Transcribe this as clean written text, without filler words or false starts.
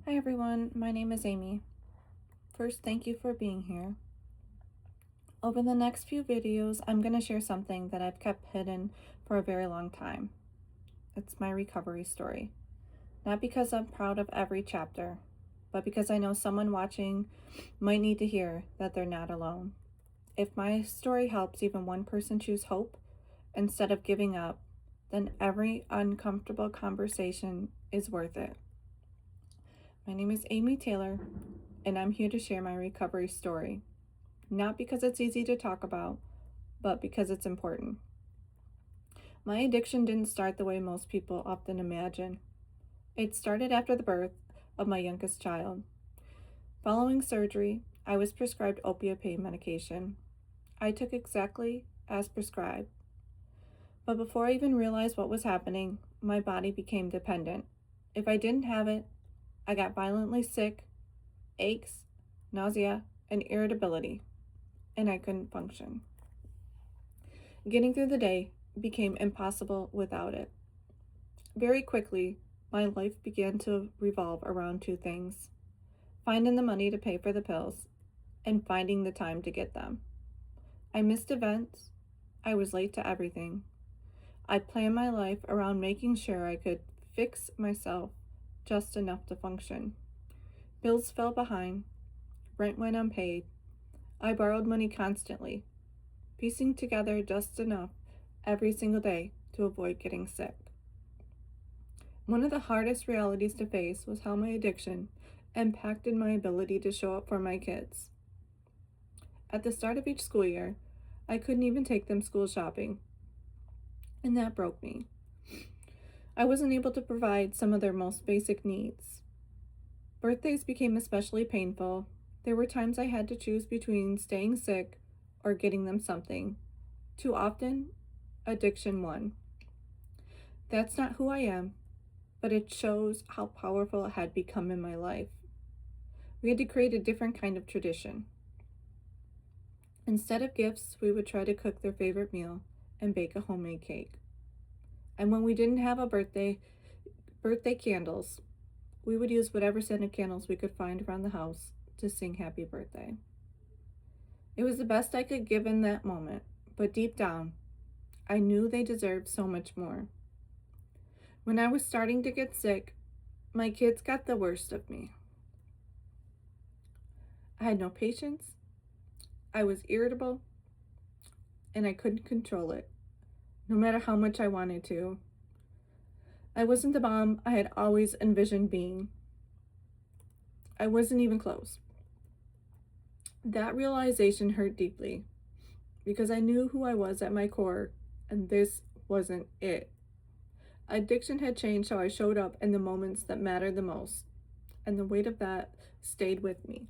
Hi everyone, my name is Amy. First, thank you for being here. Over the next few videos, I'm going to share something that I've kept hidden for a very long time. It's my recovery story. Not because I'm proud of every chapter, but because I know someone watching might need to hear that they're not alone. If my story helps even one person choose hope instead of giving up, then every uncomfortable conversation is worth it. My name is Amy Taylor, and I'm here to share my recovery story. Not because it's easy to talk about, but because it's important. My addiction didn't start the way most people often imagine. It started after the birth of my youngest child. Following surgery, I was prescribed opioid pain medication. I took exactly as prescribed. But before I even realized what was happening, my body became dependent. If I didn't have it, I got violently sick, aches, nausea, and irritability, and I couldn't function. Getting through the day became impossible without it. Very quickly, my life began to revolve around two things: finding the money to pay for the pills and finding the time to get them. I missed events. I was late to everything. I planned my life around making sure I could fix myself just enough to function. Bills fell behind. Rent went unpaid. I borrowed money constantly, piecing together just enough every single day to avoid getting sick. One of the hardest realities to face was how my addiction impacted my ability to show up for my kids. At the start of each school year, I couldn't even take them school shopping, and that broke me. I wasn't able to provide some of their most basic needs. Birthdays became especially painful. There were times I had to choose between staying sick or getting them something. Too often, addiction won. That's not who I am, but it shows how powerful it had become in my life. We had to create a different kind of tradition. Instead of gifts, we would try to cook their favorite meal and bake a homemade cake. And when we didn't have a birthday candles, we would use whatever scented candles we could find around the house to sing happy birthday. It was the best I could give in that moment, but deep down, I knew they deserved so much more. When I was starting to get sick, my kids got the worst of me. I had no patience, I was irritable, and I couldn't control it, no matter how much I wanted to. I wasn't the mom I had always envisioned being. I wasn't even close. That realization hurt deeply because I knew who I was at my core, and this wasn't it. Addiction had changed how I showed up in the moments that mattered the most, and the weight of that stayed with me.